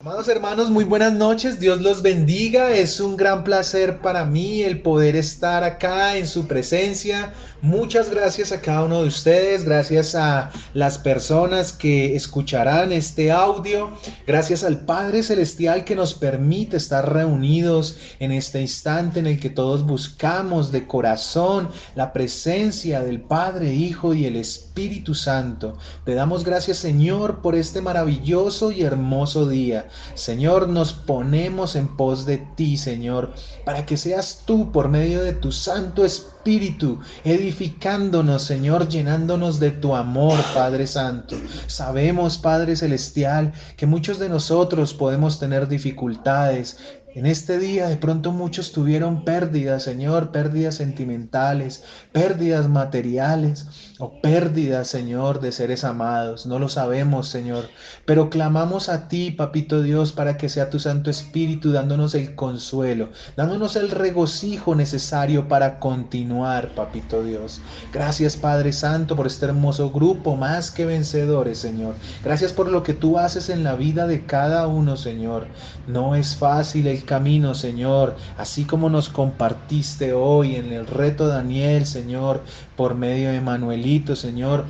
Amados hermanos, muy buenas noches, Dios los bendiga, es un gran placer para mí el poder estar acá en su presencia. Muchas gracias a cada uno de ustedes, gracias a las personas que escucharán este audio, gracias al Padre Celestial que nos permite estar reunidos en este instante en el que todos buscamos de corazón la presencia del Padre, Hijo y el Espíritu Santo. Te damos gracias, Señor, por este maravilloso y hermoso día. Señor, nos ponemos en pos de ti, Señor, para que seas tú por medio de tu Santo Espíritu, edificándonos, Señor, llenándonos de tu amor, Padre Santo. Sabemos, Padre Celestial, que muchos de nosotros podemos tener dificultades. En este día de pronto muchos tuvieron pérdidas, Señor, pérdidas sentimentales, pérdidas materiales o pérdidas, Señor, de seres amados. No lo sabemos, Señor, pero clamamos a ti, Papito Dios, para que sea tu Santo Espíritu dándonos el consuelo, dándonos el regocijo necesario para continuar, Papito Dios. Gracias, Padre Santo, por este hermoso grupo, más que vencedores, Señor. Gracias por lo que tú haces en la vida de cada uno, Señor. No es fácil el camino, Señor, así como nos compartiste hoy en el reto Daniel, Señor, por medio de Manuelito, Señor,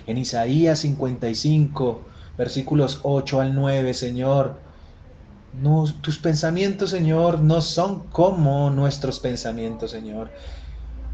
en Isaías 55, versículos 8 al 9, Señor. No, tus pensamientos, Señor, no son como nuestros pensamientos, Señor.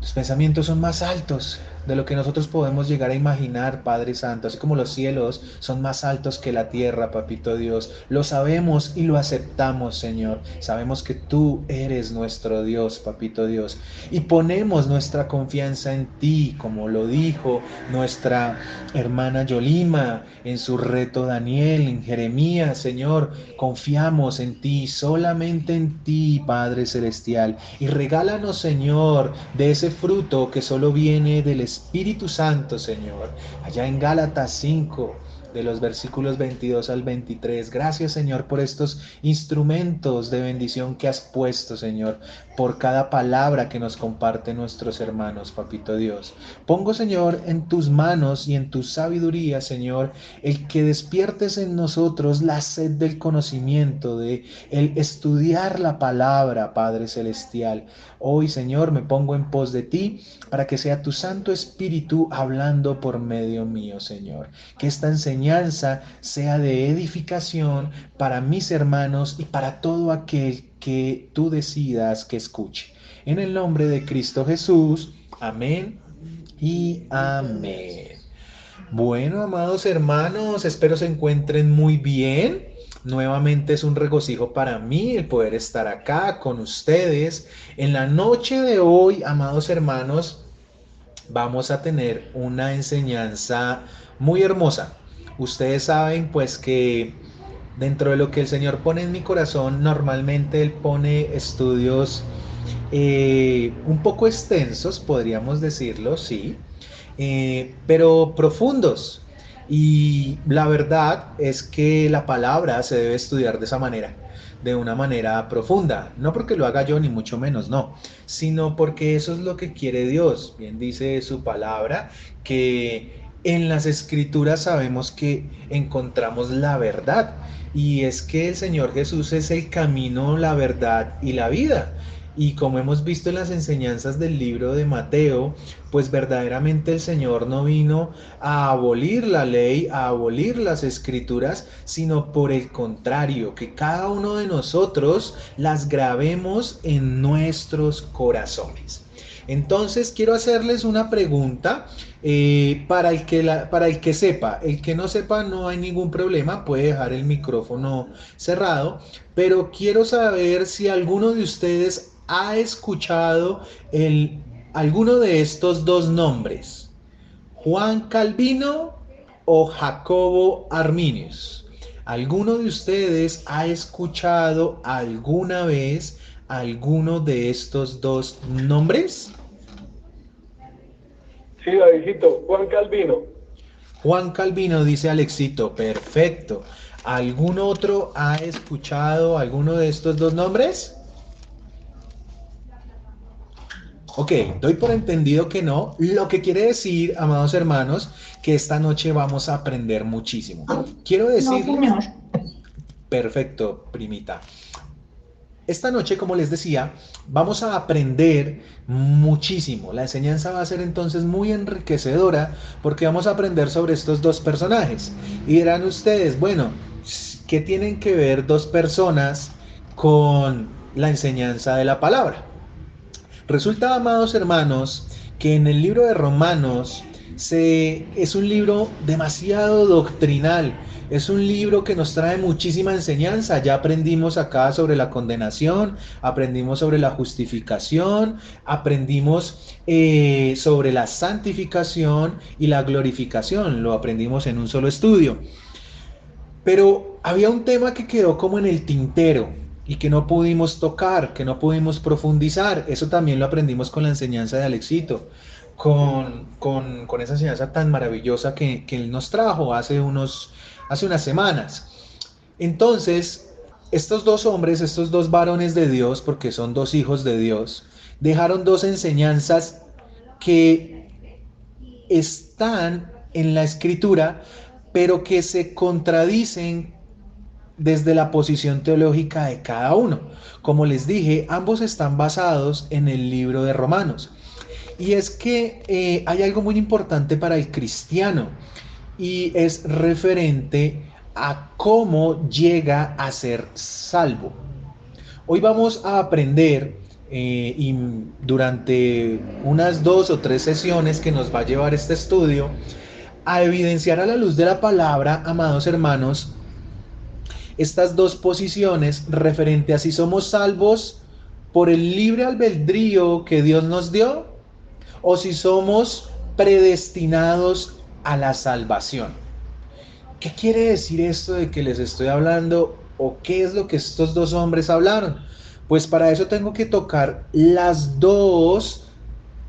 Tus pensamientos son más altos de lo que nosotros podemos llegar a imaginar, Padre Santo, así como los cielos son más altos que la tierra, Papito Dios. Lo sabemos y lo aceptamos, Señor. Sabemos que tú eres nuestro Dios, Papito Dios. Y ponemos nuestra confianza en ti, como lo dijo nuestra hermana Yolima en su reto Daniel, en Jeremías, Señor. Confiamos en ti, solamente en ti, Padre Celestial. Y regálanos, Señor, de ese fruto que solo viene del Espíritu Santo, Señor. Allá en Gálatas 5, de los versículos 22 al 23. Gracias, Señor, por estos instrumentos de bendición que has puesto, Señor, por cada palabra que nos comparten nuestros hermanos, Papito Dios. Pongo, Señor, en tus manos y en tu sabiduría, Señor, el que despiertes en nosotros la sed del conocimiento, de el estudiar la palabra, Padre Celestial. Hoy, Señor, me pongo en pos de ti para que sea tu Santo Espíritu hablando por medio mío, Señor. Que esta enseñanza sea de edificación para mis hermanos y para todo aquel que tú decidas que escuche. En el nombre de Cristo Jesús, amén y amén. Bueno, amados hermanos, espero se encuentren muy bien. Nuevamente es un regocijo para mí el poder estar acá con ustedes. En la noche de hoy, amados hermanos, vamos a tener una enseñanza muy hermosa. Ustedes saben pues que dentro de lo que el Señor pone en mi corazón, normalmente Él pone estudios un poco extensos, podríamos decirlo, sí, pero profundos. Y la verdad es que la palabra se debe estudiar de esa manera, de una manera profunda, no porque lo haga yo ni mucho menos, no, sino porque eso es lo que quiere Dios. Bien dice su palabra que en las escrituras sabemos que encontramos la verdad, y es que el Señor Jesús es el camino, la verdad y la vida. Y como hemos visto en las enseñanzas del libro de Mateo, pues verdaderamente el Señor no vino a abolir la ley, a abolir las escrituras, sino por el contrario, que cada uno de nosotros las grabemos en nuestros corazones. Entonces quiero hacerles una pregunta para el que sepa. El que no sepa no hay ningún problema, puede dejar el micrófono cerrado, pero quiero saber si alguno de ustedes ha escuchado alguno de estos dos nombres, Juan Calvino o Jacobo Arminius. ¿Alguno de ustedes ha escuchado alguna vez alguno de estos dos nombres? Sí, Davidito, Juan Calvino. Juan Calvino, dice Alexito, perfecto. ¿Algún otro ha escuchado alguno de estos dos nombres? Ok, doy por entendido que no, lo que quiere decir, amados hermanos, que esta noche vamos a aprender muchísimo. Quiero No, decirles, señor. Perfecto, primita. Esta noche, como les decía, vamos a aprender muchísimo. La enseñanza va a ser entonces muy enriquecedora porque vamos a aprender sobre estos dos personajes. Y dirán ustedes, bueno, ¿qué tienen que ver dos personas con la enseñanza de la palabra? Resulta, amados hermanos, que en el libro de Romanos es un libro demasiado doctrinal, es un libro que nos trae muchísima enseñanza. Ya aprendimos acá sobre la condenación, aprendimos sobre la justificación, aprendimos sobre la santificación y la glorificación, lo aprendimos en un solo estudio. Pero había un tema que quedó como en el tintero y que no pudimos tocar, que no pudimos profundizar. Eso también lo aprendimos con la enseñanza de Alexito, con esa enseñanza tan maravillosa que él nos trajo hace unas semanas. Entonces, estos dos hombres, estos dos varones de Dios, porque son dos hijos de Dios, dejaron dos enseñanzas que están en la escritura, pero que se contradicen desde la posición teológica de cada uno. Como les dije, ambos están basados en el libro de Romanos. Y es que hay algo muy importante para el cristiano y es referente a cómo llega a ser salvo. Hoy vamos a aprender y durante unas 2 o 3 sesiones que nos va a llevar este estudio, a evidenciar a la luz de la palabra, amados hermanos, estas dos posiciones referente a si somos salvos por el libre albedrío que Dios nos dio o si somos predestinados a la salvación. ¿Qué quiere decir esto de que les estoy hablando o qué es lo que estos dos hombres hablaron? Pues para eso tengo que tocar las dos,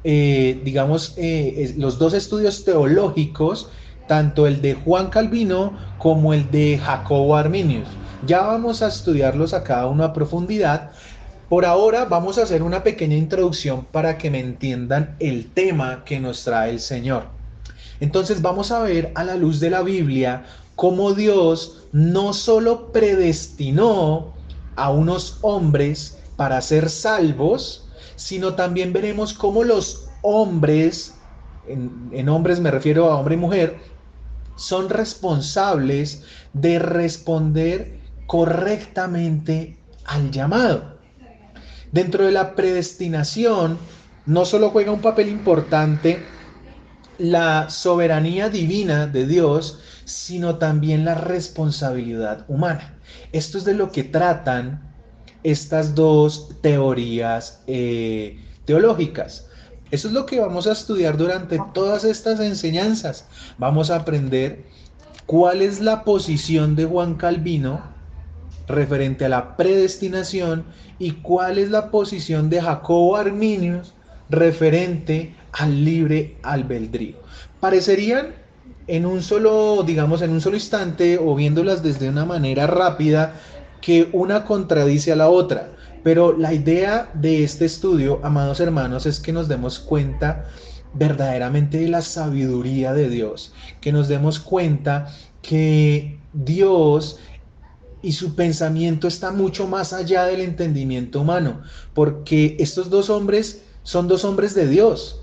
los dos estudios teológicos, tanto el de Juan Calvino como el de Jacobo Arminius. Ya vamos a estudiarlos a cada uno a profundidad. Por ahora vamos a hacer una pequeña introducción para que me entiendan el tema que nos trae el Señor. Entonces vamos a ver a la luz de la Biblia cómo Dios no solo predestinó a unos hombres para ser salvos, sino también veremos cómo los hombres, en hombres me refiero a hombre y mujer, son responsables de responder correctamente al llamado. Dentro de la predestinación, no solo juega un papel importante la soberanía divina de Dios, sino también la responsabilidad humana. Esto es de lo que tratan estas dos teorías teológicas. Eso es lo que vamos a estudiar durante todas estas enseñanzas. Vamos a aprender cuál es la posición de Juan Calvino referente a la predestinación y cuál es la posición de Jacobo Arminius referente al libre albedrío. Parecerían en un solo, digamos, en un solo instante o viéndolas desde una manera rápida que una contradice a la otra, pero la idea de este estudio, amados hermanos, es que nos demos cuenta verdaderamente de la sabiduría de Dios, que nos demos cuenta que Dios y su pensamiento está mucho más allá del entendimiento humano, porque estos dos hombres son dos hombres de Dios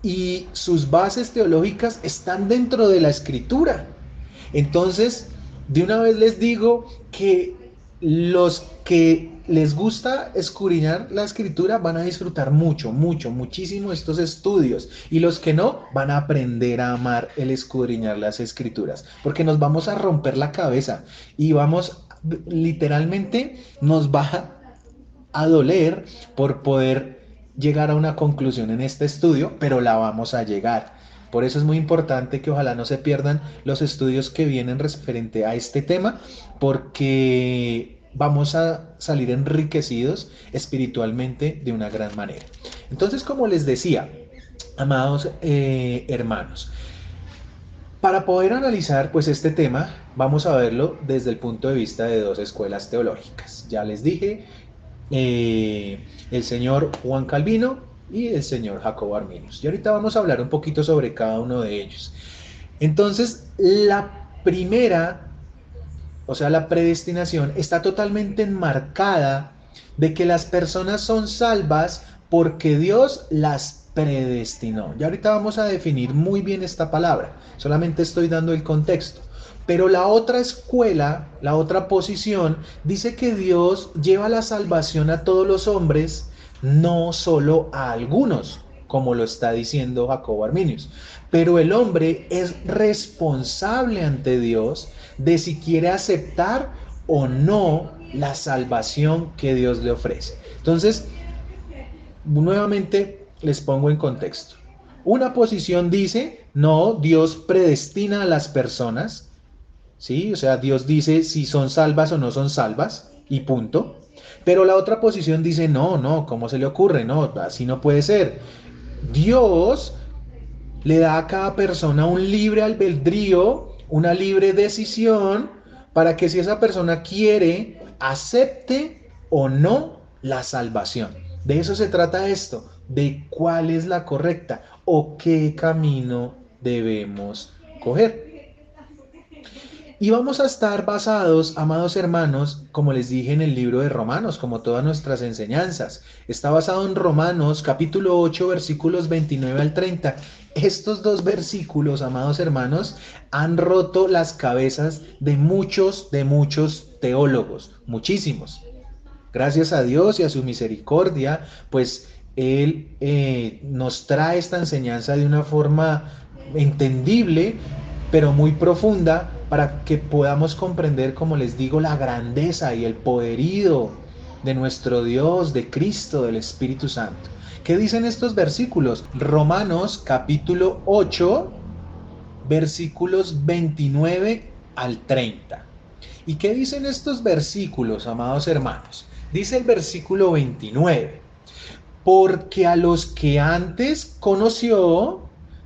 y sus bases teológicas están dentro de la escritura. Entonces, de una vez les digo que los que les gusta escudriñar la escritura van a disfrutar muchísimo estos estudios, y los que no van a aprender a amar el escudriñar las escrituras, porque nos vamos a romper la cabeza y literalmente nos va a doler por poder llegar a una conclusión en este estudio, pero la vamos a llegar. Por eso es muy importante que ojalá no se pierdan los estudios que vienen referente a este tema, porque vamos a salir enriquecidos espiritualmente de una gran manera. Entonces, como les decía, amados hermanos, para poder analizar pues este tema, vamos a verlo desde el punto de vista de dos escuelas teológicas. Ya les dije, el señor Juan Calvino y el señor Jacobo Arminius. Y ahorita vamos a hablar un poquito sobre cada uno de ellos. Entonces, la primera o sea, la predestinación, está totalmente enmarcada de que las personas son salvas porque Dios las predestinó. Y ahorita vamos a definir muy bien esta palabra, solamente estoy dando el contexto. Pero la otra escuela, la otra posición, dice que Dios lleva la salvación a todos los hombres, no solo a algunos, como lo está diciendo Jacobo Arminius. Pero el hombre es responsable ante Dios de si quiere aceptar o no la salvación que Dios le ofrece. Entonces, nuevamente les pongo en contexto. Una posición dice, no, Dios predestina a las personas, ¿sí? O sea, Dios dice si son salvas o no son salvas, y punto. Pero la otra posición dice, no, no, ¿cómo se le ocurre? No, así no puede ser. Dios le da a cada persona un libre albedrío, una libre decisión, para que si esa persona quiere, acepte o no la salvación. De eso se trata esto, de cuál es la correcta o qué camino debemos coger. Y vamos a estar basados, amados hermanos, como les dije en el libro de Romanos, como todas nuestras enseñanzas. Está basado en Romanos capítulo 8, versículos 29 al 30. Estos dos versículos, amados hermanos, han roto las cabezas de muchos teólogos, muchísimos. Gracias a Dios y a su misericordia, pues Él nos trae esta enseñanza de una forma entendible, pero muy profunda, para que podamos comprender, como les digo, la grandeza y el poderío de nuestro Dios, de Cristo, del Espíritu Santo. ¿Qué dicen estos versículos? Romanos capítulo 8, versículos 29 al 30. ¿Y qué dicen estos versículos, amados hermanos? Dice el versículo 29, porque a los que antes conoció,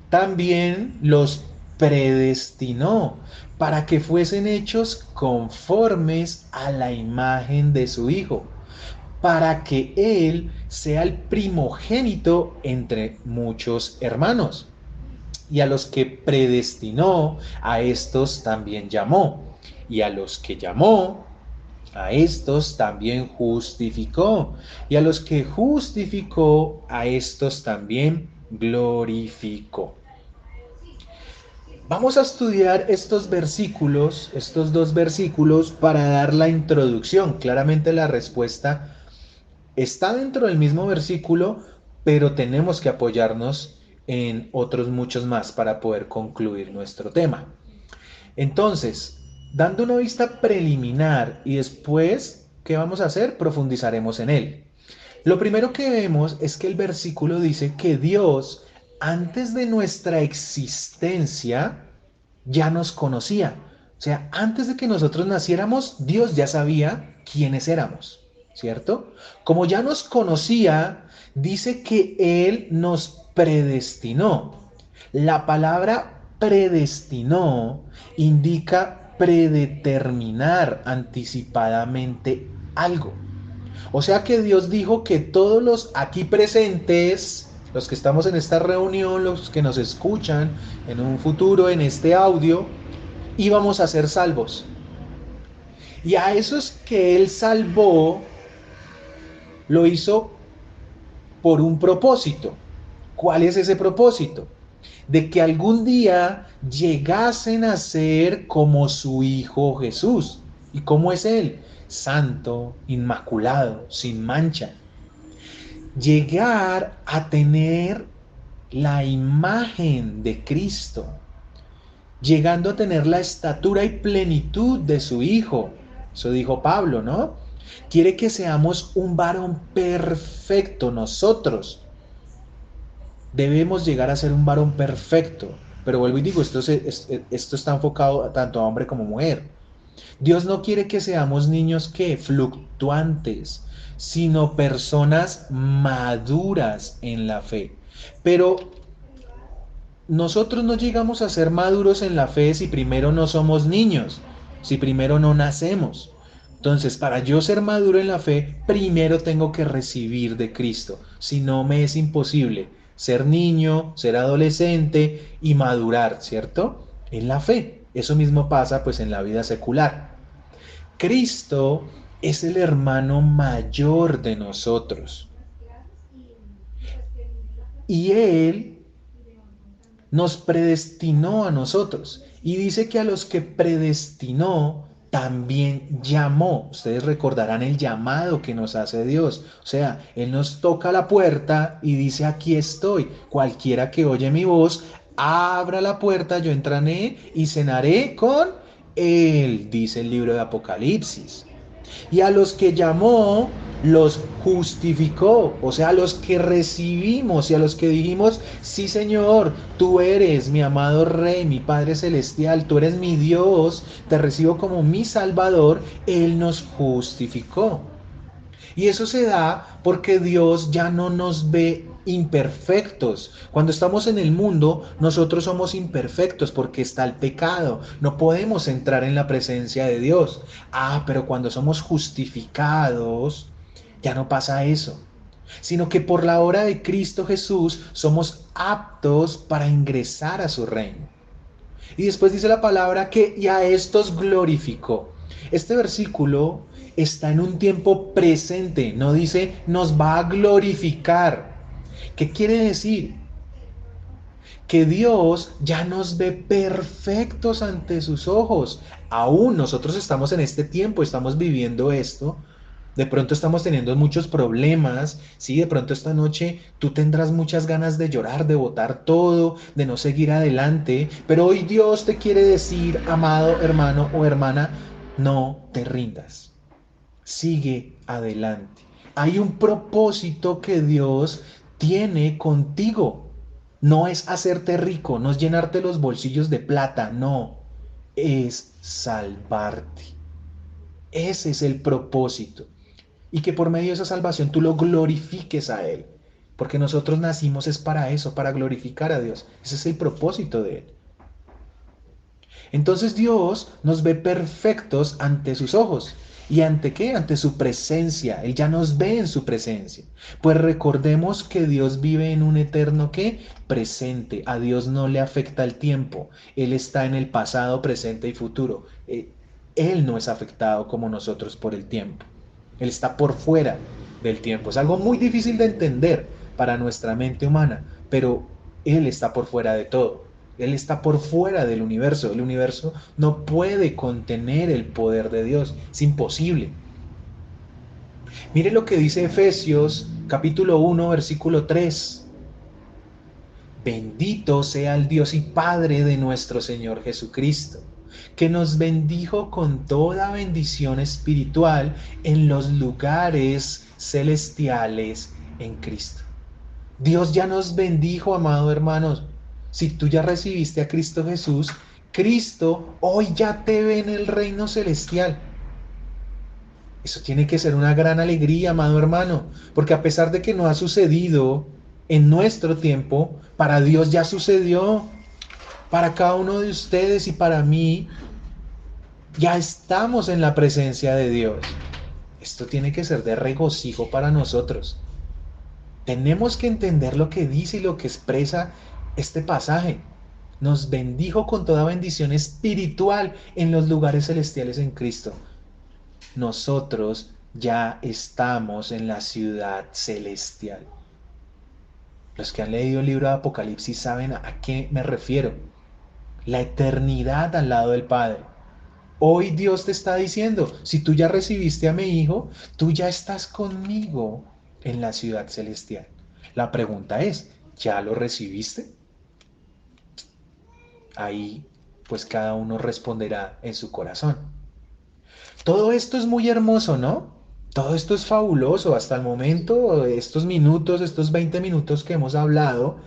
también los predestinó para que fuesen hechos conformes a la imagen de su Hijo, para que Él sea el primogénito entre muchos hermanos. Y a los que predestinó, a estos también llamó. Y a los que llamó, a estos también justificó. Y a los que justificó, a estos también glorificó. Vamos a estudiar estos versículos, estos dos versículos, para dar la introducción. Claramente la respuesta está dentro del mismo versículo, pero tenemos que apoyarnos en otros muchos más para poder concluir nuestro tema. Entonces, dando una vista preliminar y después, ¿qué vamos a hacer? Profundizaremos en él. Lo primero que vemos es que el versículo dice que Dios, antes de nuestra existencia, ya nos conocía. O sea, antes de que nosotros naciéramos, Dios ya sabía quiénes éramos, ¿cierto? Como ya nos conocía, dice que Él nos predestinó. La palabra predestinó indica predeterminar anticipadamente algo. O sea que Dios dijo que todos los aquí presentes, los que estamos en esta reunión, los que nos escuchan en un futuro en este audio, íbamos a ser salvos. Y a esos que Él salvó, lo hizo por un propósito. ¿Cuál es ese propósito? De que algún día llegasen a ser como su Hijo Jesús. ¿Y cómo es Él? Santo, inmaculado, sin mancha. Llegar a tener la imagen de Cristo, llegando a tener la estatura y plenitud de su Hijo. Eso dijo Pablo, ¿no? Quiere que seamos un varón perfecto. Nosotros debemos llegar a ser un varón perfecto. Pero vuelvo y digo, esto está enfocado tanto a hombre como mujer. Dios no quiere que seamos niños que fluctuantes, sino personas maduras en la fe. Pero nosotros no llegamos a ser maduros en la fe si primero no somos niños, si primero no nacemos. Entonces, para yo ser maduro en la fe, primero tengo que recibir de Cristo. Si no, me es imposible ser niño, ser adolescente y madurar, ¿cierto? En la fe. Eso mismo pasa pues en la vida secular. Cristo es el hermano mayor de nosotros. Y Él nos predestinó a nosotros. Y dice que a los que predestinó, también llamó. Ustedes recordarán el llamado que nos hace Dios. O sea, Él nos toca la puerta y dice, aquí estoy. Cualquiera que oye mi voz, abra la puerta, yo entraré y cenaré con Él, dice el libro de Apocalipsis. Y a los que llamó, los justificó, o sea, a los que recibimos y a los que dijimos, sí Señor, tú eres mi amado Rey, mi Padre Celestial, tú eres mi Dios, te recibo como mi Salvador, Él nos justificó. Y eso se da porque Dios ya no nos ve imperfectos. Cuando estamos en el mundo, nosotros somos imperfectos porque está el pecado. No podemos entrar en la presencia de Dios. Pero cuando somos justificados, ya no pasa eso. Sino que por la obra de Cristo Jesús somos aptos para ingresar a su reino. Y después dice la palabra que y a estos glorificó. Este versículo está en un tiempo presente, no dice nos va a glorificar. ¿Qué quiere decir? Que Dios ya nos ve perfectos ante sus ojos. Aún nosotros estamos en este tiempo, estamos viviendo esto. De pronto estamos teniendo muchos problemas, ¿sí? De pronto esta noche tú tendrás muchas ganas de llorar, de botar todo, de no seguir adelante, pero hoy Dios te quiere decir, amado hermano o hermana, no te rindas, sigue adelante. Hay un propósito que Dios tiene contigo. No es hacerte rico, no es llenarte los bolsillos de plata, no, es salvarte. Ese es el propósito. Y que por medio de esa salvación tú lo glorifiques a Él. Porque nosotros nacimos es para eso, para glorificar a Dios. Ese es el propósito de Él. Entonces Dios nos ve perfectos ante sus ojos. ¿Y ante qué? Ante su presencia. Él ya nos ve en su presencia. Pues recordemos que Dios vive en un eterno ¿qué? Presente. A Dios no le afecta el tiempo. Él está en el pasado, presente y futuro. Él no es afectado como nosotros por el tiempo. Él está por fuera del tiempo. Es algo muy difícil de entender para nuestra mente humana, pero Él está por fuera de todo. Él está por fuera del universo. El universo no puede contener el poder de Dios. Es imposible. Mire lo que dice Efesios capítulo 1, versículo 3. Bendito sea el Dios y Padre de nuestro Señor Jesucristo, que nos bendijo con toda bendición espiritual en los lugares celestiales en Cristo. Dios ya nos bendijo, amado hermanos. Si tú ya recibiste a Cristo Jesús, Cristo hoy ya te ve en el reino celestial. Eso tiene que ser una gran alegría, amado hermano, porque a pesar de que no ha sucedido en nuestro tiempo, para Dios ya sucedió. Para cada uno de ustedes y para mí, ya estamos en la presencia de Dios. Esto tiene que ser de regocijo para nosotros. Tenemos que entender lo que dice y lo que expresa este pasaje. Nos bendijo con toda bendición espiritual en los lugares celestiales en Cristo. Nosotros ya estamos en la ciudad celestial. Los que han leído el libro de Apocalipsis saben a qué me refiero. La eternidad al lado del Padre. Hoy Dios te está diciendo, si tú ya recibiste a mi hijo, tú ya estás conmigo en la ciudad celestial. La pregunta es, ¿ya lo recibiste? Ahí, pues cada uno responderá en su corazón. Todo esto es muy hermoso, ¿no? Todo esto es fabuloso. Hasta el momento, estos minutos, estos 20 minutos que hemos hablado,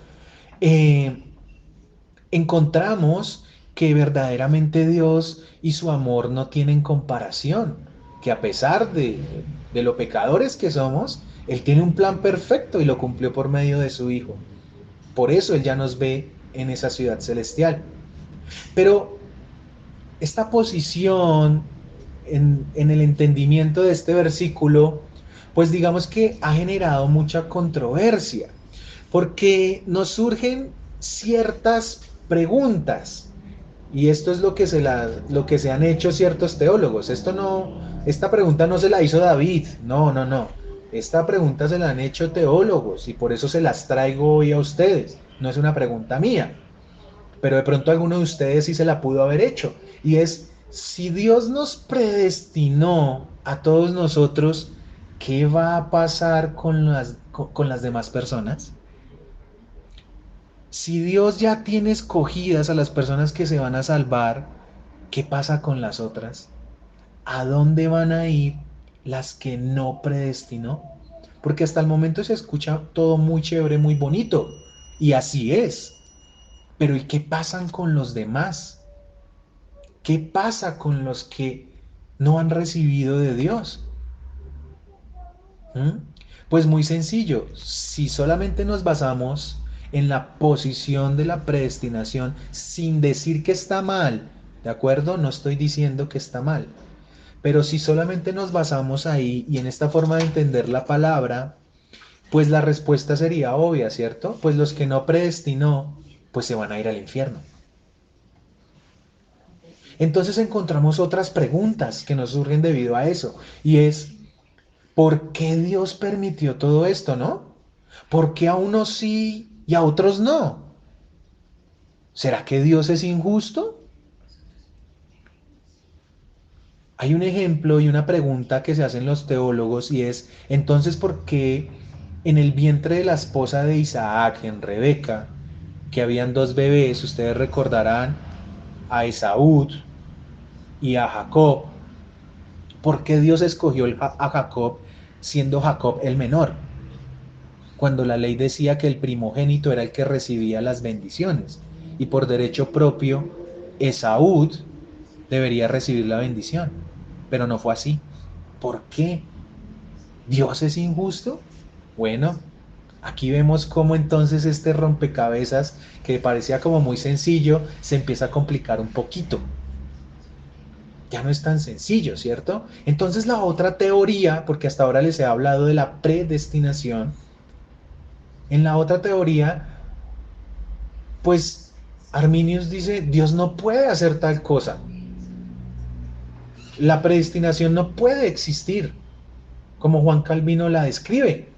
encontramos que verdaderamente Dios y su amor no tienen comparación, que a pesar de lo pecadores que somos, Él tiene un plan perfecto y lo cumplió por medio de su Hijo. Por eso Él ya nos ve en esa ciudad celestial. Pero esta posición en el entendimiento de este versículo, pues digamos que ha generado mucha controversia, porque nos surgen ciertas preguntas. Y esto es lo que se han hecho ciertos teólogos. Esta pregunta no se la hizo David, no, no, no. Esta pregunta se la han hecho teólogos y por eso se las traigo hoy a ustedes. No es una pregunta mía, pero de pronto alguno de ustedes sí se la pudo haber hecho. Y es, si Dios nos predestinó a todos nosotros, ¿qué va a pasar con las demás personas? Si Dios ya tiene escogidas a las personas que se van a salvar, ¿qué pasa con las otras? ¿A dónde van a ir las que no predestinó? Porque hasta el momento se escucha todo muy chévere, muy bonito. Y así es. Pero ¿y qué pasan con los demás? ¿Qué pasa con los que no han recibido de Dios? ¿Mm? Pues muy sencillo, si solamente nos basamos en la posición de la predestinación, sin decir que está mal, ¿de acuerdo? No estoy diciendo que está mal, pero si solamente nos basamos ahí y en esta forma de entender la palabra, pues la respuesta sería obvia, ¿cierto? Pues los que no predestinó, pues se van a ir al infierno. Entonces encontramos otras preguntas que nos surgen debido a eso, y es, ¿por qué Dios permitió todo esto, no? ¿Por qué a unos sí y a otros no? ¿Será que Dios es injusto? Hay un ejemplo y una pregunta que se hacen los teólogos y es, entonces, ¿por qué en el vientre de la esposa de Isaac, en Rebeca, que habían dos bebés, ustedes recordarán a Esaú y a Jacob, ¿por qué Dios escogió a Jacob siendo Jacob el menor? Cuando la ley decía que el primogénito era el que recibía las bendiciones y por derecho propio Esaú debería recibir la bendición, pero no fue así. ¿Por qué? ¿Dios es injusto? Bueno, aquí vemos cómo entonces este rompecabezas que parecía como muy sencillo se empieza a complicar un poquito. Ya no es tan sencillo, ¿cierto? Entonces la otra teoría, porque hasta ahora les he hablado de la predestinación, en la otra teoría, pues Arminius dice, Dios no puede hacer tal cosa. La predestinación no puede existir, como Juan Calvino la describe.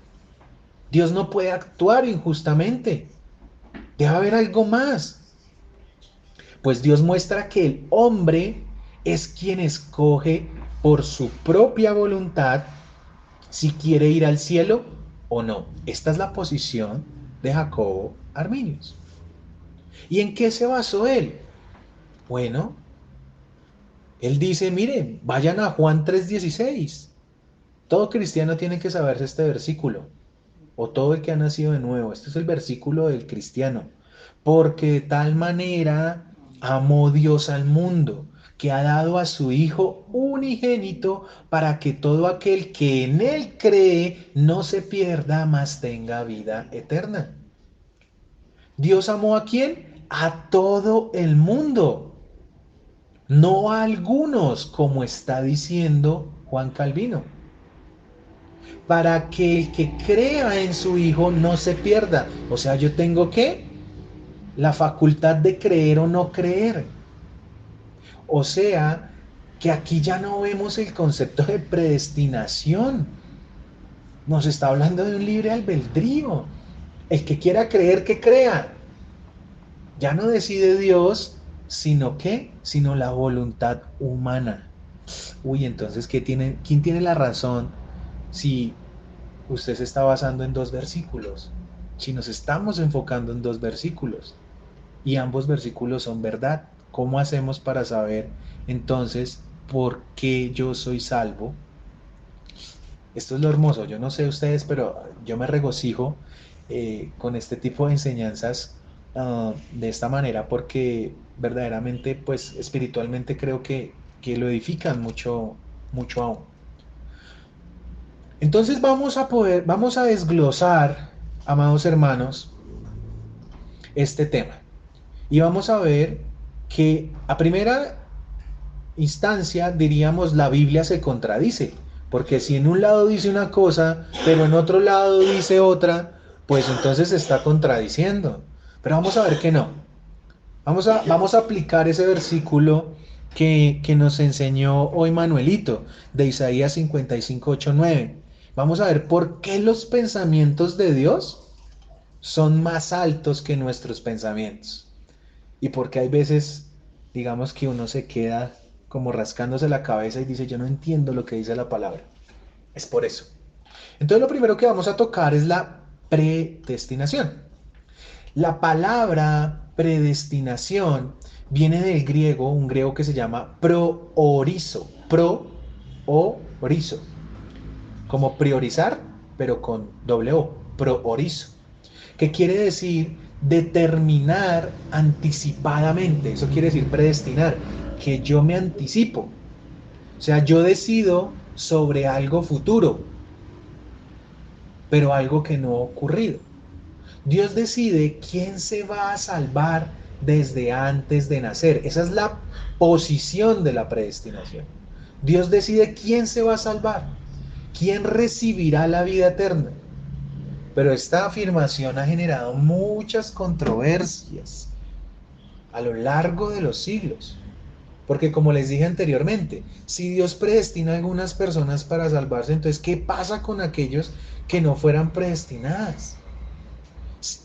Dios no puede actuar injustamente. Debe haber algo más. Pues Dios muestra que el hombre es quien escoge por su propia voluntad si quiere ir al cielo o no. Esta es la posición de Jacobo Arminius. ¿Y en qué se basó él? Bueno, él dice, miren, vayan a Juan 3:16. Todo cristiano tiene que saberse este versículo, o todo el que ha nacido de nuevo. Este es el versículo del cristiano. Porque de tal manera amó Dios al mundo, que ha dado a su Hijo unigénito para que todo aquel que en él cree no se pierda, mas tenga vida eterna. ¿Dios amó a quién? A todo el mundo, no a algunos, como está diciendo Juan Calvino, para que el que crea en su Hijo no se pierda. O sea, yo tengo que la facultad de creer o no creer. O sea, que aquí ya no vemos el concepto de predestinación. Nos está hablando de un libre albedrío. El que quiera creer, que crea. Ya no decide Dios, sino que, sino la voluntad humana. Uy, entonces, ¿quién tiene la razón si usted se está basando en dos versículos? Si nos estamos enfocando en dos versículos y ambos versículos son verdad, ¿cómo hacemos para saber entonces por qué yo soy salvo? Esto es lo hermoso. Yo no sé ustedes, pero yo me regocijo con este tipo de enseñanzas de esta manera porque verdaderamente, pues espiritualmente creo que lo edifican mucho, mucho aún. Entonces vamos a desglosar, amados hermanos, este tema. Y vamos a ver que a primera instancia diríamos la Biblia se contradice, porque si en un lado dice una cosa, pero en otro lado dice otra, pues entonces se está contradiciendo. Pero vamos a ver que no. Vamos a aplicar ese versículo que nos enseñó hoy Manuelito, de Isaías 55, 8, 9. Vamos a ver por qué los pensamientos de Dios son más altos que nuestros pensamientos. Y porque hay veces, digamos que uno se queda como rascándose la cabeza y dice, yo no entiendo lo que dice la palabra. Es por eso. Entonces lo primero que vamos a tocar es la predestinación. La palabra predestinación viene del griego, un griego que se llama proorizo, proorizo, como priorizar, pero con doble O, proorizo, que quiere decir determinar anticipadamente, eso quiere decir predestinar, que yo me anticipo, o sea, yo decido sobre algo futuro, pero algo que no ha ocurrido. Dios decide quién se va a salvar desde antes de nacer. Esa es la posición de la predestinación. Dios decide quién se va a salvar, quién recibirá la vida eterna. Pero esta afirmación ha generado muchas controversias a lo largo de los siglos. Porque como les dije anteriormente, si Dios predestina a algunas personas para salvarse, entonces ¿qué pasa con aquellos que no fueran predestinadas?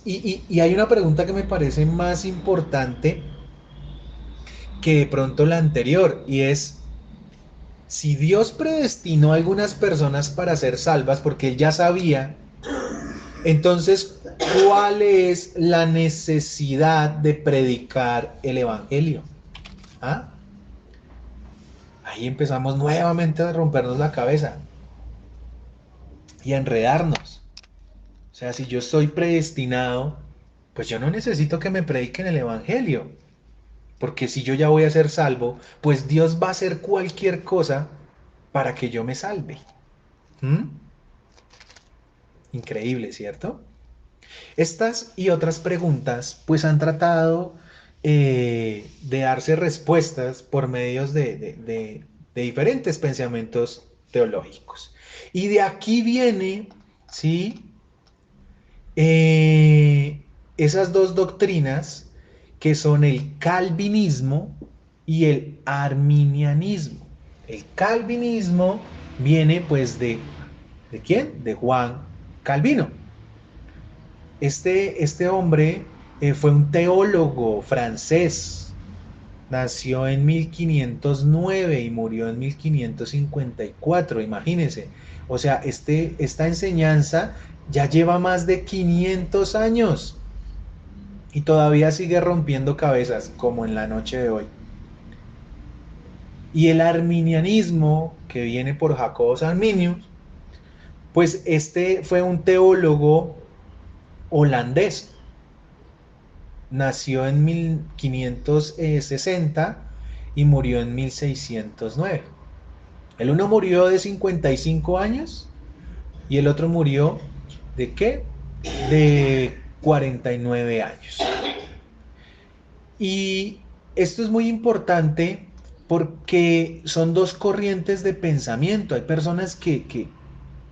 Y hay una pregunta que me parece más importante que de pronto la anterior, y es, si Dios predestinó a algunas personas para ser salvas, porque Él ya sabía, entonces, ¿cuál es la necesidad de predicar el Evangelio? ¿Ah? Ahí empezamos nuevamente a rompernos la cabeza y a enredarnos. O sea, si yo estoy predestinado, pues yo no necesito que me prediquen el Evangelio. Porque si yo ya voy a ser salvo, pues Dios va a hacer cualquier cosa para que yo me salve. ¿Mm? Increíble, ¿cierto? Estas y otras preguntas pues han tratado de darse respuestas por medios de diferentes pensamientos teológicos. Y de aquí viene, ¿sí? Esas dos doctrinas que son el calvinismo y el arminianismo. El calvinismo viene pues ¿de quién? De Juan Calvino. Este hombre fue un teólogo francés, nació en 1509 y murió en 1554, imagínense. O sea, esta enseñanza ya lleva más de 500 años y todavía sigue rompiendo cabezas, como en la noche de hoy. Y el arminianismo, que viene por Jacobus Arminius, pues este fue un teólogo holandés. Nació en 1560 y murió en 1609. El uno murió de 55 años y el otro murió ¿de qué? De 49 años. Y esto es muy importante porque son dos corrientes de pensamiento. Hay personas que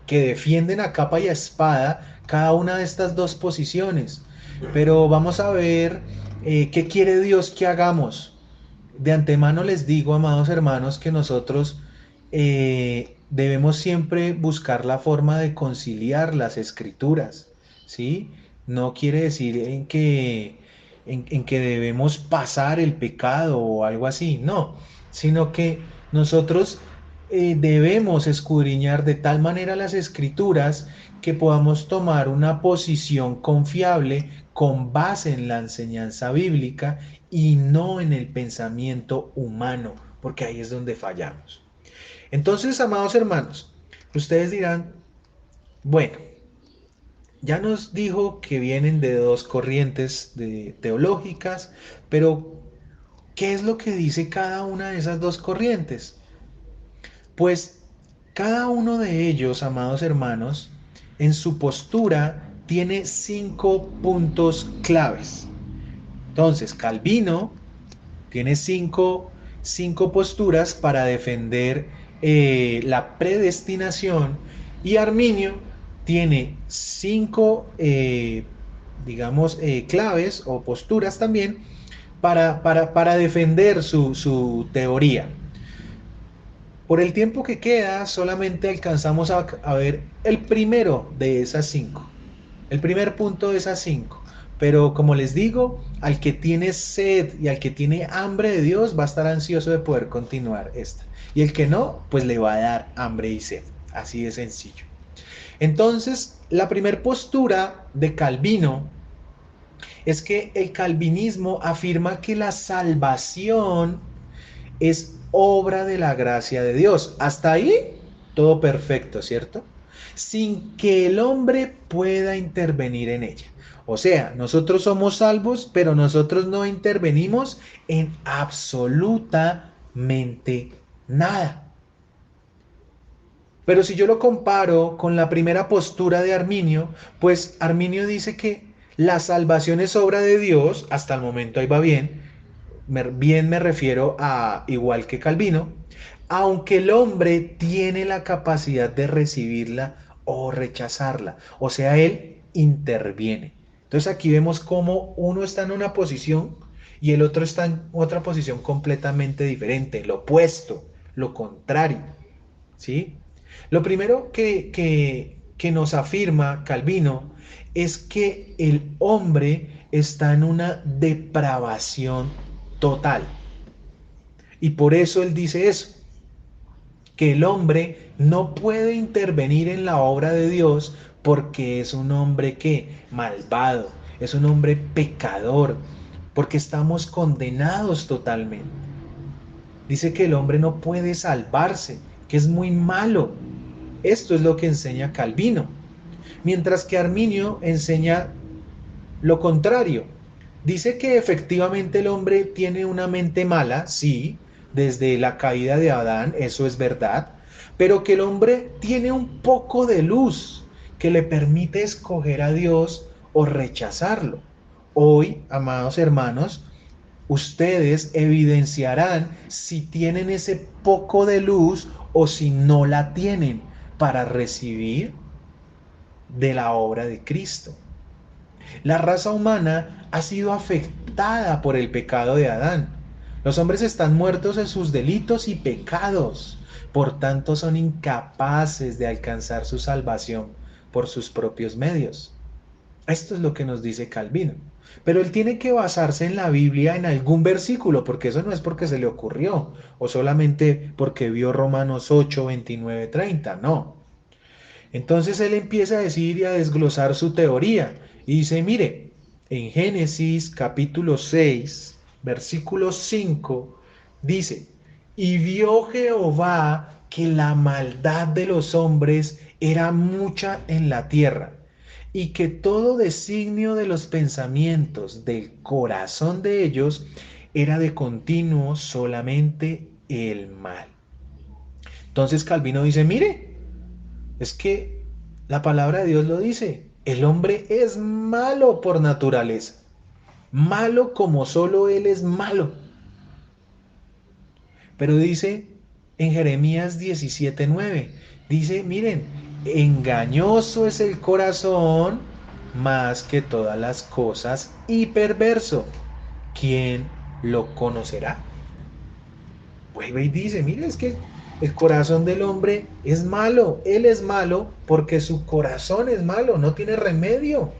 defienden a capa y a espada cada una de estas dos posiciones. Pero vamos a ver qué quiere Dios que hagamos. De antemano les digo, amados hermanos, que nosotros debemos siempre buscar la forma de conciliar las escrituras, ¿sí? No quiere decir en que debemos pasar el pecado o algo así, no, sino que nosotros debemos escudriñar de tal manera las escrituras que podamos tomar una posición confiable con base en la enseñanza bíblica y no en el pensamiento humano, porque ahí es donde fallamos. Entonces, amados hermanos, ustedes dirán, bueno, ya nos dijo que vienen de dos corrientes teológicas, pero ¿qué es lo que dice cada una de esas dos corrientes? Pues cada uno de ellos, amados hermanos, en su postura tiene 5 puntos claves. Entonces, Calvino tiene cinco posturas para defender la predestinación y Arminio tiene cinco, digamos, claves o posturas también para defender su teoría. Por el tiempo que queda, solamente alcanzamos a ver el primero de esas cinco, el primer punto de esas cinco. Pero como les digo, al que tiene sed y al que tiene hambre de Dios va a estar ansioso de poder continuar esta. Y el que no, pues le va a dar hambre y sed. Así de sencillo. Entonces, la primer postura de Calvino es que el calvinismo afirma que la salvación es obra de la gracia de Dios. Hasta ahí, todo perfecto, ¿cierto? Sin que el hombre pueda intervenir en ella. O sea, nosotros somos salvos, pero nosotros no intervenimos en absolutamente nada. Pero si yo lo comparo con la primera postura de Arminio, pues Arminio dice que la salvación es obra de Dios, hasta el momento ahí va bien, bien me refiero a igual que Calvino, aunque el hombre tiene la capacidad de recibirla o rechazarla, o sea, él interviene. Entonces aquí vemos cómo uno está en una posición y el otro está en otra posición completamente diferente, lo opuesto, lo contrario, ¿sí? Lo primero que nos afirma Calvino es que el hombre está en una depravación total. Y por eso él dice eso, que el hombre no puede intervenir en la obra de Dios porque es un hombre que malvado, es un hombre pecador, porque estamos condenados totalmente. Dice que el hombre no puede salvarse, que es muy malo. Esto es lo que enseña Calvino. Mientras que Arminio enseña lo contrario. Dice que efectivamente el hombre tiene una mente mala, sí, desde la caída de Adán, eso es verdad, pero que el hombre tiene un poco de luz que le permite escoger a Dios o rechazarlo. Hoy, amados hermanos, ustedes evidenciarán si tienen ese poco de luz o si no la tienen para recibir de la obra de Cristo. La raza humana ha sido afectada por el pecado de Adán. Los hombres están muertos en sus delitos y pecados, por tanto son incapaces de alcanzar su salvación por sus propios medios. Esto es lo que nos dice Calvino. Pero él tiene que basarse en la Biblia en algún versículo, porque eso no es porque se le ocurrió, o solamente porque vio Romanos 8, 29, 30, no. Entonces él empieza a decir y a desglosar su teoría, y dice, mire, en Génesis capítulo 6, versículo 5, dice, y vio Jehová que la maldad de los hombres era mucha en la tierra y que todo designio de los pensamientos del corazón de ellos era de continuo solamente el mal. Entonces Calvino dice, mire, es que la palabra de Dios lo dice, el hombre es malo por naturaleza, malo como solo él es malo. Pero dice en Jeremías 17:9, dice, miren, engañoso es el corazón más que todas las cosas y perverso. ¿Quién lo conocerá? Vuelve y dice, mire, es que el corazón del hombre es malo. Él es malo porque su corazón es malo, no tiene remedio.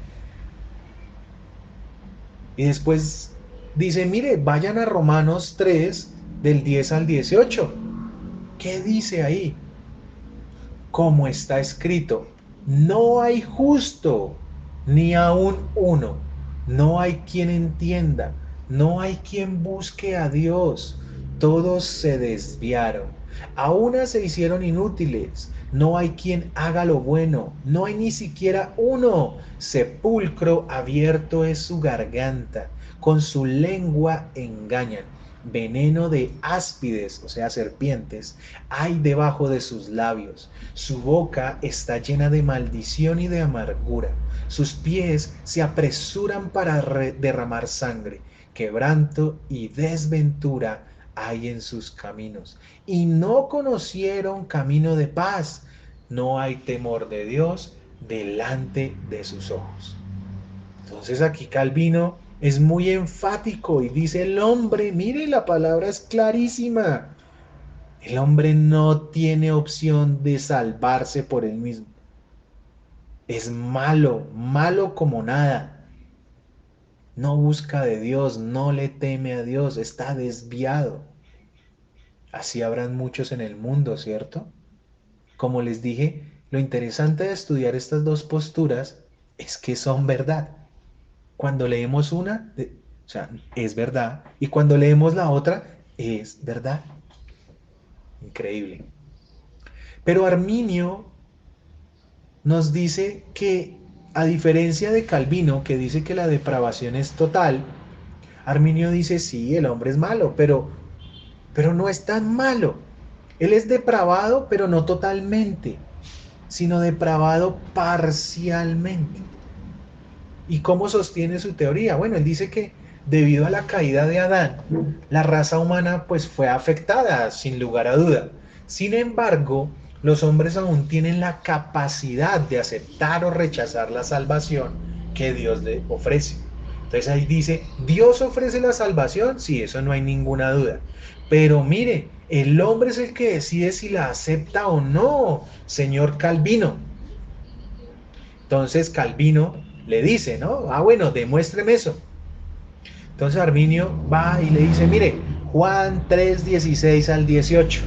Y después dice, mire, vayan a Romanos 3, del 10 al 18. ¿Qué dice ahí? Como está escrito, no hay justo, ni aun uno. No hay quien entienda, no hay quien busque a Dios. Todos se desviaron, a una se hicieron inútiles. No hay quien haga lo bueno, no hay ni siquiera uno. Sepulcro abierto es su garganta, con su lengua engañan. Veneno de áspides, o sea, serpientes, hay debajo de sus labios. Su boca está llena de maldición y de amargura. Sus pies se apresuran para derramar sangre. Quebranto y desventura hay en sus caminos. Y no conocieron camino de paz. No hay temor de Dios delante de sus ojos. Entonces aquí Calvino es muy enfático y dice el hombre, mire, la palabra es clarísima. El hombre no tiene opción de salvarse por él mismo. Es malo, malo como nada. No busca de Dios, no le teme a Dios, está desviado. Así habrán muchos en el mundo, ¿cierto? Como les dije, lo interesante de estudiar estas dos posturas es que son verdad. Cuando leemos una, o sea, es verdad, y cuando leemos la otra, es verdad. Increíble. Pero Arminio nos dice que, a diferencia de Calvino, que dice que la depravación es total, Arminio dice, sí, el hombre es malo, pero no es tan malo. Él es depravado, pero no totalmente, sino depravado parcialmente. ¿Y cómo sostiene su teoría? Bueno, él dice que debido a la caída de Adán, la raza humana pues fue afectada, sin lugar a duda. Sin embargo, los hombres aún tienen la capacidad de aceptar o rechazar la salvación que Dios le ofrece. Entonces ahí dice, ¿Dios ofrece la salvación? Sí, eso no hay ninguna duda. Pero mire, el hombre es el que decide si la acepta o no, señor Calvino. Entonces Calvino le dice, ¿no? Ah, bueno, demuéstreme eso. Entonces Arminio va y le dice, mire, Juan 3:16 al 18.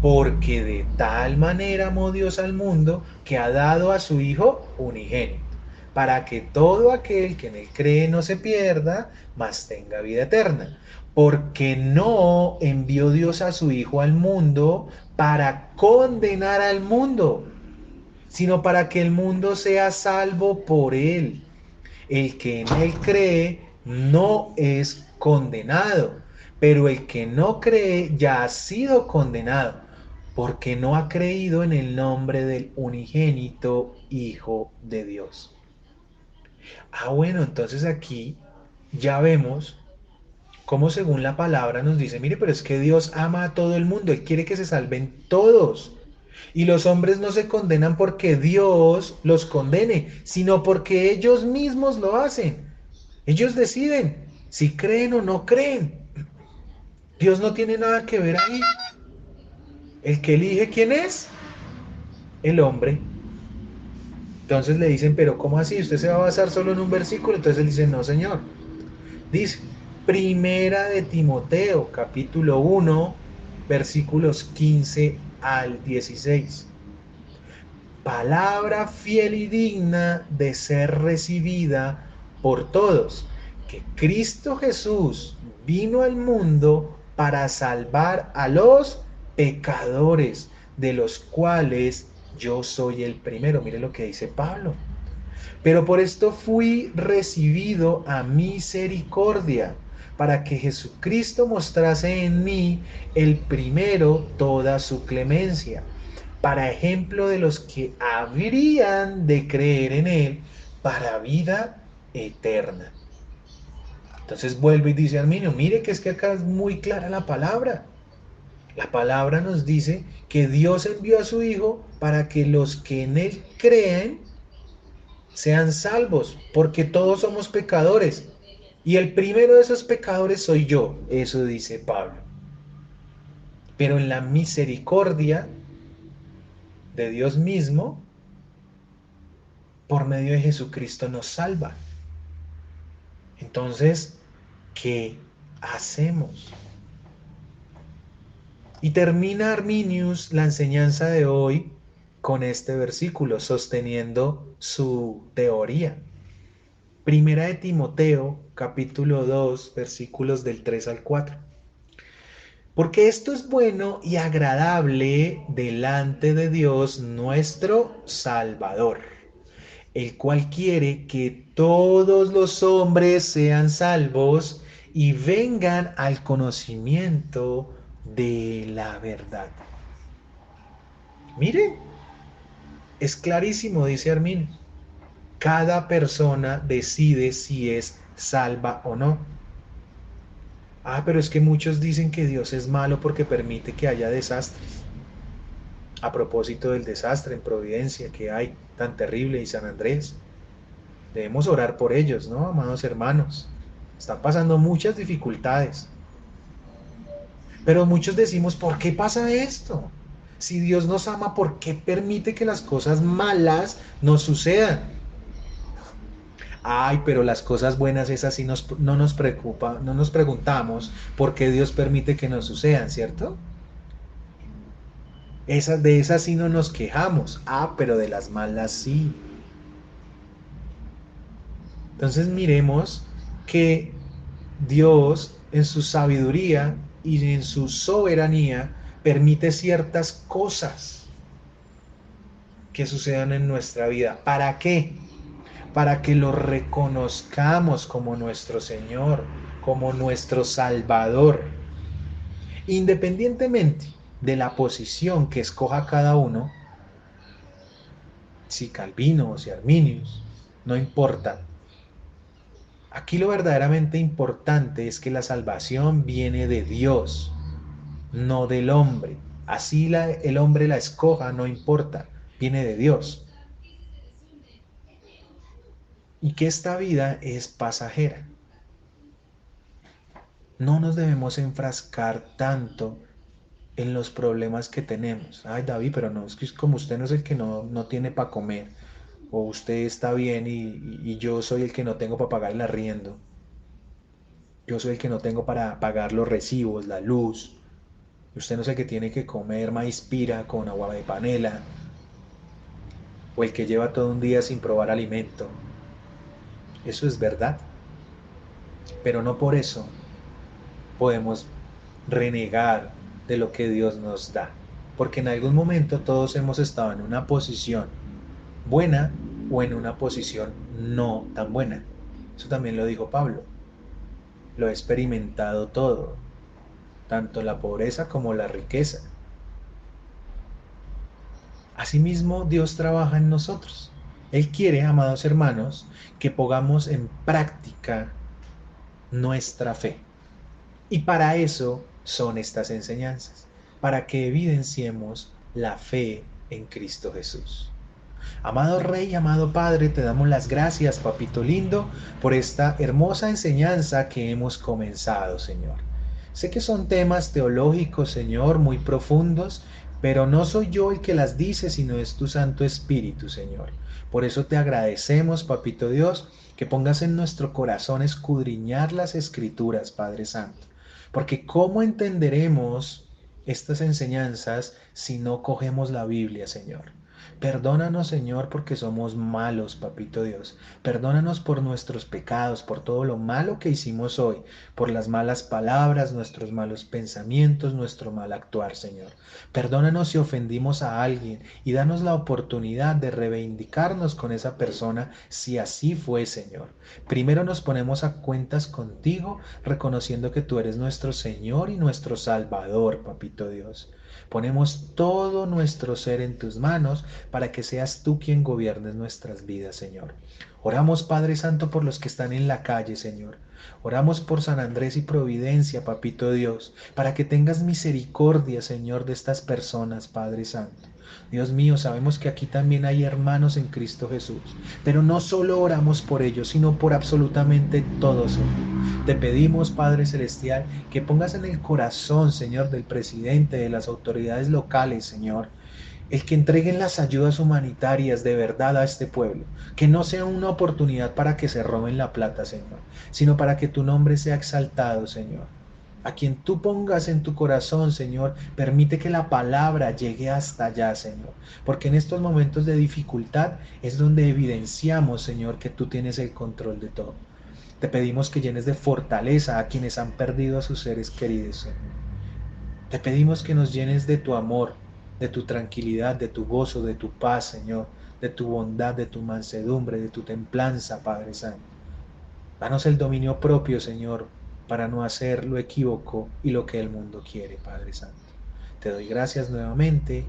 Porque de tal manera amó Dios al mundo que ha dado a su Hijo unigénito, para que todo aquel que en él cree no se pierda, mas tenga vida eterna. Porque no envió Dios a su Hijo al mundo para condenar al mundo, sino para que el mundo sea salvo por él. El que en él cree no es condenado, pero el que no cree ya ha sido condenado, porque no ha creído en el nombre del unigénito Hijo de Dios. Ah, bueno, entonces aquí ya vemos cómo según la palabra nos dice, mire, pero es que Dios ama a todo el mundo, Él quiere que se salven todos. Y los hombres no se condenan porque Dios los condene, sino porque ellos mismos lo hacen. Ellos deciden si creen o no creen. Dios no tiene nada que ver ahí. El que elige quién es, el hombre. Entonces le dicen, pero ¿cómo así? ¿Usted se va a basar solo en un versículo? Entonces él dice, no, señor. Dice, Primera de Timoteo, capítulo 1, versículos 15 al 16. Palabra fiel y digna de ser recibida por todos, que Cristo Jesús vino al mundo para salvar a los pecadores, de los cuales yo soy el primero. Mire lo que dice Pablo. Pero por esto fui recibido a misericordia, para que Jesucristo mostrase en mí el primero toda su clemencia, para ejemplo de los que habrían de creer en él para vida eterna. Entonces vuelve y dice Arminio, mire que es que acá es muy clara la palabra. La palabra nos dice que Dios envió a su Hijo para que los que en él creen sean salvos, porque todos somos pecadores. Y el primero de esos pecadores soy yo, eso dice Pablo. Pero en la misericordia de Dios mismo, por medio de Jesucristo nos salva. Entonces, ¿qué hacemos? Y termina Arminius la enseñanza de hoy con este versículo, sosteniendo su teoría. Primera de Timoteo, capítulo 2, versículos del 3 al 4. Porque esto es bueno y agradable delante de Dios nuestro Salvador, el cual quiere que todos los hombres sean salvos y vengan al conocimiento de la verdad. Miren, es clarísimo, dice Armin. Cada persona decide si es salva o no. Ah, pero es que muchos dicen que Dios es malo porque permite que haya desastres. A propósito del desastre en Providencia que hay tan terrible y San Andrés. Debemos orar por ellos, ¿no, amados hermanos? Están pasando muchas dificultades. Pero muchos decimos, ¿por qué pasa esto? Si Dios nos ama, ¿por qué permite que las cosas malas nos sucedan? Ay, pero las cosas buenas esas sí no nos preocupa, no nos preguntamos por qué Dios permite que nos sucedan, ¿cierto? De esas sí no nos quejamos. Ah, pero de las malas sí. Entonces miremos que Dios en su sabiduría y en su soberanía permite ciertas cosas que sucedan en nuestra vida. ¿Para qué? Para que lo reconozcamos como nuestro Señor, como nuestro Salvador. Independientemente de la posición que escoja cada uno, si Calvino o si Arminius, no importa. Aquí lo verdaderamente importante es que la salvación viene de Dios, no del hombre. Así el hombre la escoja, no importa, viene de Dios. Y que esta vida es pasajera. No nos debemos enfrascar tanto en los problemas que tenemos. Ay, David, pero no, es que como usted no es el que no tiene para comer, o usted está bien y yo soy el que no tengo para pagar el arriendo, yo soy el que no tengo para pagar los recibos, la luz, y usted no es el que tiene que comer maíz pira con agua de panela, o el que lleva todo un día sin probar alimento. Eso es verdad, pero no por eso podemos renegar de lo que Dios nos da, porque en algún momento todos hemos estado en una posición buena o en una posición no tan buena. Eso también lo dijo Pablo. Lo he experimentado todo, tanto la pobreza como la riqueza. Asimismo, Dios trabaja en nosotros. Él quiere, amados hermanos, que pongamos en práctica nuestra fe. Y para eso son estas enseñanzas, para que evidenciemos la fe en Cristo Jesús. Amado Rey, amado Padre, te damos las gracias, papito lindo, por esta hermosa enseñanza que hemos comenzado, Señor. Sé que son temas teológicos, Señor, muy profundos, pero no soy yo el que las dice, sino es tu Santo Espíritu, Señor. Por eso te agradecemos, papito Dios, que pongas en nuestro corazón escudriñar las Escrituras, Padre Santo. Porque ¿cómo entenderemos estas enseñanzas si no cogemos la Biblia, Señor? Perdónanos, Señor, porque somos malos, papito Dios. Perdónanos por nuestros pecados, por todo lo malo que hicimos hoy, por las malas palabras, nuestros malos pensamientos, nuestro mal actuar, Señor. Perdónanos si ofendimos a alguien y danos la oportunidad de reivindicarnos con esa persona si así fue, Señor. Primero nos ponemos a cuentas contigo, reconociendo que tú eres nuestro Señor y nuestro Salvador, papito Dios. Ponemos todo nuestro ser en tus manos para que seas tú quien gobiernes nuestras vidas, Señor. Oramos, Padre Santo, por los que están en la calle, Señor. Oramos por San Andrés y Providencia, papito Dios, para que tengas misericordia, Señor, de estas personas, Padre Santo. Dios mío, sabemos que aquí también hay hermanos en Cristo Jesús, pero no solo oramos por ellos, sino por absolutamente todos, Señor. Te pedimos, Padre Celestial, que pongas en el corazón, Señor, del presidente, de las autoridades locales, Señor, el que entreguen las ayudas humanitarias de verdad a este pueblo, que no sea una oportunidad para que se roben la plata, Señor, sino para que tu nombre sea exaltado, Señor. A quien tú pongas en tu corazón, Señor, permite que la palabra llegue hasta allá, Señor, porque en estos momentos de dificultad es donde evidenciamos, Señor, que tú tienes el control de todo. Te pedimos que llenes de fortaleza a quienes han perdido a sus seres queridos, Señor. Te pedimos que nos llenes de tu amor, de tu tranquilidad, de tu gozo, de tu paz, Señor, de tu bondad, de tu mansedumbre, de tu templanza, Padre Santo. Danos el dominio propio, Señor, para no hacer lo equívoco y lo que el mundo quiere, Padre Santo. Te doy gracias nuevamente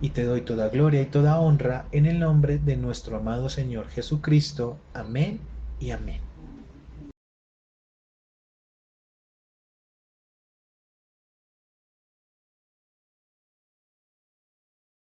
y te doy toda gloria y toda honra en el nombre de nuestro amado Señor Jesucristo. Amén y amén.